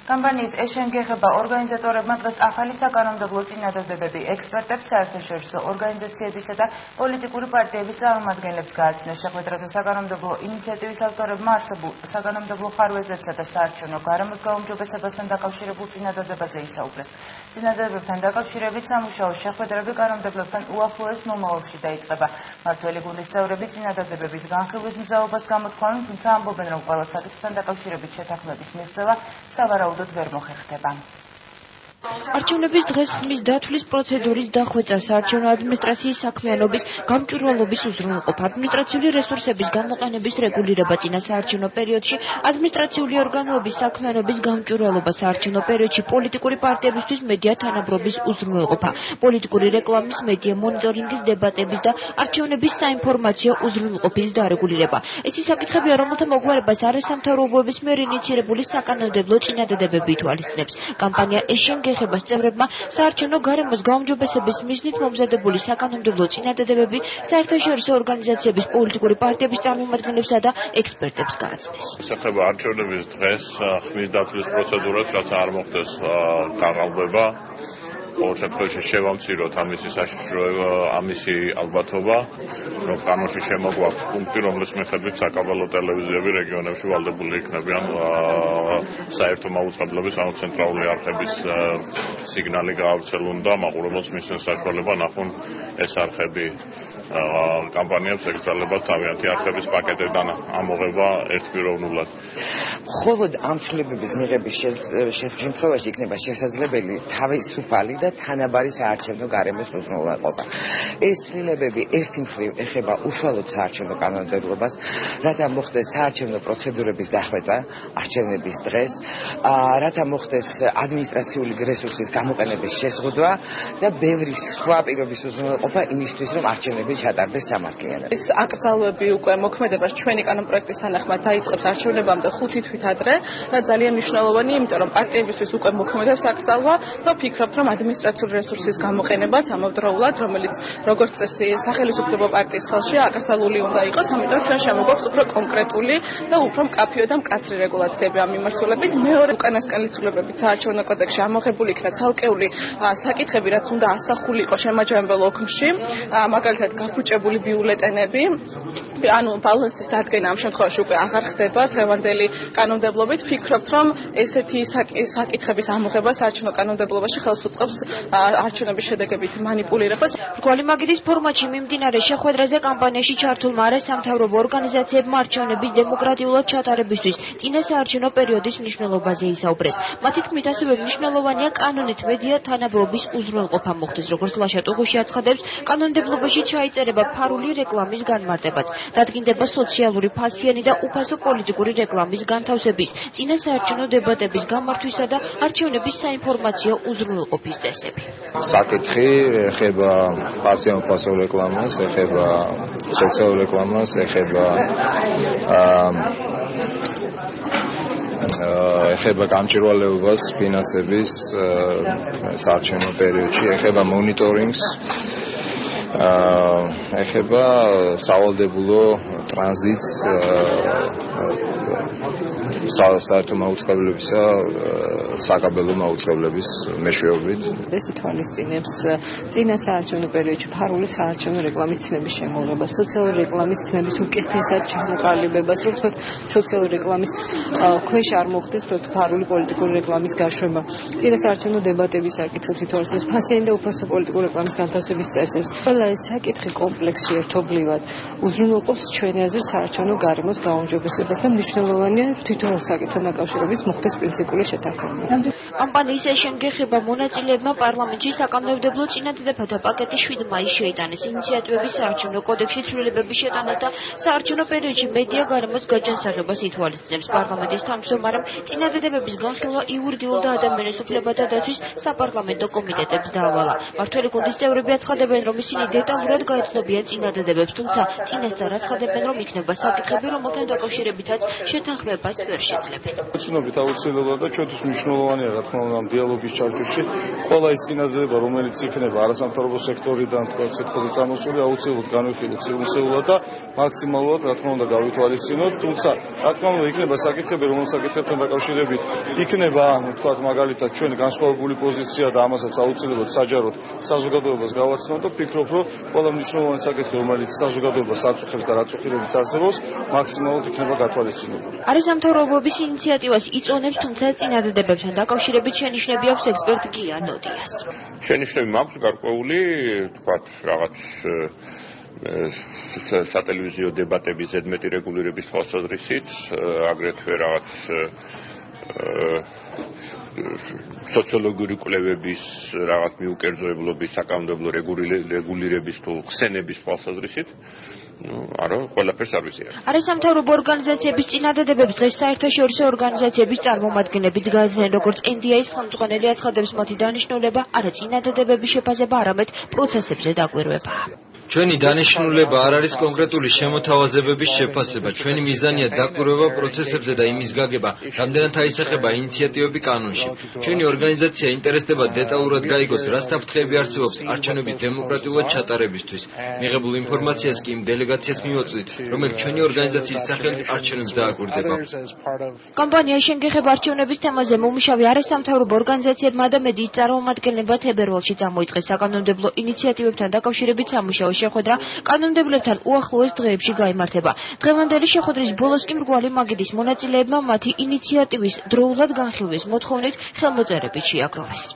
კამპანიის ეშენგეხება ორგანიზატორებმა დღეს ახალი საკანონმდებლო წინადადებები ექსპერტებს, საერთაშორისო ორგანიზაციებისა და პოლიტიკური პარტიების წარმომადგენლებს გააცნეს. შეხვედრაზე საკანონმდებლო ინიციატივის ავტორებმა არსებულ საკანონმდებლო ხარვეზებსა და საარჩევნო გარემოს გაუმჯობესებასთან დაკავშირებულ წინადადებაზე ისაუბრეს. წინადადებებთან დაკავშირებით სამუშაო შეხვედრები კანონმდებლებთან უახლოეს მომავალში დაიწყება. მმართველი გუნდის წევრები წინადადებების განხილვის მზაობას გამოთქვამენ, თუმცა ამბობენ, რომ ყველა საკითხთან დაკავშირებით შეთანხმების მიღწევა სავარაუდოდ ვერ მოხერხდება. არჩევნების დღეს ხმის დათვლის პროცედურის დახვეწა, საარჩევნო ადმინისტრაციის საქმიანობის გამჭვირვალობის უზრუნველყოფა, ადმინისტრაციული რესურსების გამოყენების რეგულირება წინა საარჩევნო პერიოდში, ადმინისტრაციული ორგანოების საქმიანობის გამჭვირვალობა საარჩევნო პერიოდში, პოლიტიკური პარტიებისთვის მედია თანაბრობის უზრუნველყოფა, პოლიტიკური რეკლამის, მედია მონიტორინგის, დებატების და არჩევნების საინფორმაციო უზრუნველყოფის დარეგულირება. ეს ის საკითხებია, რომელთა მოგვარებას არასამთავრობოების მიერ ინიციირებული საკანონმდებლო წინადადებები ითვალისწინებს. კამპანია ეშენგეხებას წევრებმა საარჩევნო გარემოს გაუმჯობესების მიზნით მომზადებული საკანონმდებლო წინადადებები საერთაშორისო ორგანიზაციების, პოლიტიკური პარტიების წარმომადგენლებსა და ექსპერტებს გააცნეს. ეხება არჩევნების დღეს ხმის დათვლის პროცედურას, რაც არ მოხდეს გაყალბება. ყოველ შემთხვევაში შევამციროთ ამისი ალბათობა, რომ კანონში შემოგვაქვს პუნქტი, რომლის მიხედვით საკაბელო ტელევიზიები რეგიონებში ვალდებული იქნებიან საერთო მაუწყებლობის ან ცენტრალური არხების სიგნალი გაავრცელონ და მაყურებელს მისცენ საშუალება ნახონ ეს არხები კამპანიებს ეკრძალებათ თავიანთი არხების პაკეტებიდან ამოღება ერთკვიროვნულად. მხოლოდ ამ ცვლილებების მიღების შემთხვევაში იქნება შესაძლებელი თავისუფალი და თანაბარი საარჩევნო გარემოს უზრუნველყოფა. ეს ცვლილებები ერთი მხრივ ეხება უშუალოდ საარჩევნო კანონმდებლობას, რათა მოხდეს საარჩევნო პროცედურების დახვეწა არჩევნების დღეს, რათა მოხდეს ადმინისტრაციული რესურსის გამოყენების შეზღუდვა და ბევრი სხვა პირობის უზრუნველყოფა იმისთვის, რომ არჩევნები ჩატარდეს სამართლიანად. ეს აკრძალვები უკვე მოქმედებას ჩვენი კანონპროექტის თანახმად დაიწყებს არჩევნებამდე 5 თვით ადრე, რაც ძალიან მნიშვნელოვანია, იმიტომ რომ პარტიებისთვის უკვე მოქმედებს აკრძალვა და ვფიქრობთ, რომ ადმინისტრაციული რესურსის გამოყენებაც ამავდროულად, რომელიც როგორც წესი სახელმწიფო პარტიის ხელში აკრძალული უნდა იყოს, ამიტომ ჩვენ შემოგვაქვს უფრო კონკრეტული და უფრო მკაფიო და მკაცრი რეგულაციები ამ მიმართულებით. მეორე უკანასკნელი ცვლილებებით საარჩევნო კოდექსში ამოღებული იქნა ცალკეული საკითხები, რაც უნდა ასახული იყოს შემაჯამებელ ოქმში, მაგალითად გაფუჭებული ბიულეტენები, ანუ ბალანსის დადგენა ამ შემთხვევაში უკვე აღარ ხდება დღევანდელი კანონმდებლობით. ვფიქრობთ, რომ ესეთი საკითხების ამოღება საარჩევნო კანონმდებლობაში ხელს უწყობს არჩევნების შედეგებით манипулირებას. რგვალი მაგიდის ფორმატში მიმდინარე შეხვედრაზე კამპანიაში ჩართულმა არასამთავრობო ორგანიზაციებმა არჩევნების დემოკრატიულად ჩატარებისთვის წინა საარჩევნო პერიოდის მნიშვნელობაზე ისაუბრეს. მათი თქმით, ასევე მნიშვნელოვანია კანონით მედია თანაბრობის უზრუნველყოფა მოხდეს, როგორც ლაშა ტუღუში აცხადებს, კანონმდებლობაში ჩაიწერება ფარული რეკლამის განმარტებაც, დადგინდება სოციალური ფასიანი და უფასო პოლიტიკური რეკლამის განთავსების, წინა საარჩევნო დებატების გამართვისა და არჩევნების საინფორმაციო უზრუნველყოფის წესები. საკითხი ეხება ფასიან-უფასო რეკლამას, ეხება სოციალურ რეკლამას, ეხება გამჭვირვალეობას ფინანსების საარჩევნო პერიოდში, ეხება მონიტორინგს, ეხება სავალდებულო ტრანზიტს საერთო მაუწყებლებისა საკაბელო მაუწყებლების მეშვეობით. ეს ითვალისწინებს წინა საარჩევნო პერიოდში ფარული საარჩევნო რეკლამის ცნების შემოღებას, სოციალური რეკლამის ცნების უკეთესად ჩამოყალიბებას, რომ ვთქვათ, სოციალური რეკლამის ქვეშ არ მოხდეს ფარული პოლიტიკური რეკლამის გაშვება. წინა საარჩევნო დებატების საკითხებს ითვალისწინებს, ფასიანი და უფასო პოლიტიკური რეკლამის განთავსების წესებს. ყველა ეს საკითხი კომპლექსში ერთობლივად უზრუნველყოფს ჩვენი აზრით საარჩევნო გარემოს გაუმჯობესებას და მნიშვნელოვანია თვითონ საკითხთან დაკავშირებით მოხდეს პრინციპული შეთანხმება. კამპანიის ეშენგეხება მონაწილეებმა პარლამენტში საკანონმდებლო წინადადებათა პაკეტი 7 მაისს შეიტანეს. ინიციატივების საარჩევნო კოდექსში ცვლილებების შეტანას და საარჩევნო პერიოდში მედია გარემოს გაჯანსაღებას ითვალისწინებს. პარლამენტის თავმჯდომარემ წინადადებების განხილვა იურიდიულ და ადამიანის უფლებათა დაცვის საპარლამენტო კომიტეტებს დაავალა. მმართველი გუნდის წევრები აცხადებენ, რომ ისინი დეტალურად გაეცნობიან წინადადებებს, თუმცა წინასწარ აცხადებენ, რომ იქნება საკითხები, რომელთან დაკავშირებითაც შეთანხმებას ვერ შეძლებენ. უცნობი აუცილებლად და ჩვენთვის მნიშვნელოვანია რა თქმა უნდა ამ დიალოგის ჩარჩოში ყველა ის წინადადება რომელიც იქნება არასამთავრობო სექტორიდან თქვა სიტყვაზე წამოსული აუცილებლად განვიხილოთ სივრცეულად და მაქსიმალურად რა თქმა უნდა გავითვალისწინოთ თუმცა რა თქმა უნდა იქნება საკითხები რომელ საკითხებთან დაკავშირებით იქნება თქვა მაგალითად ჩვენ განსხვავებული პოზიცია და ამასაც აუცილებლად საჯაროდ საზოგადოებას გავაცნოთ და ვფიქრობ რომ ყველა მნიშვნელოვანი საკითხი რომელიც საზოგადოებას აწუხებს და რაწუხირებიც არსებობს მაქსიმალურად იქნება გათვალისწინებული. არასამთავრობოების ინიციატივას იწონებს თუმცა წინადადებებთან დაკავშირებით შენიშვნები აქვს ექსპერტ გია ნოდიას. შენიშვნები მაქვს გარკვეული თქვა რაღაც სატელევიზიო დებატების ზედმეტი რეგულირების თვალსაზრისით აგრეთვე რაღაც სოციოლოგიური კვლევების რაღაც მიუკერძოებლობის საკანონმდებლო რეგულირების თუ ხსენების თვალსაზრისით არა ყველაფერს არ ვიცი. არასამთავრობო ორგანიზაციების წინადადებებს დღეს საერთაშორისო ორგანიზაციების წარმომადგენლებიც გააძნენ, როგორც NDI-ის ხელმძღვანელი აცხადებს, მათი დანიშნულება არა წინადადებების შეფასება, არამედ პროცესებზე დაკვირვება. ჩვენი დანიშნულება არ არის კონკრეტული შემოთავაზებების შეფასება. ჩვენი მიზანია დაკვირვება პროცესებზე და იმის გაგება, რამდენად აისახება ინიციატივები კანონში. ჩვენი ორგანიზაცია ინტერესდება დეტალურად გაიგოს, რა საფრთხეები არსებობს არჩევნების დემოკრატიულად ჩატარებისთვის. მიღებულ ინფორმაციას კი იმ დელეგაციას მივაწვდით, რომელიც ჩვენი ორგანიზაციის სახელით არჩევნებს დააკვირდება. კამპანია შენგეხება არჩევნების თემაზე მომუშავე არასამთავრობო ორგანიზაციებმა და მედიის წარმომადგენლებმა თებერვალში წამოიწყეს საკანონმდებლო ინიციატივებთან დაკავშირებით სამუშაო შეხვედრა კანონმდებლებთან უახლოეს დღეებში გაიმართება. დღევანდელი შეხვედრის ბოლოს კი მრგვალი მაგიდის მონაწილეებმა მათი ინიციატივის დროულად განხილვის მოთხოვნით ხელმოწერებით შეაგროვეს.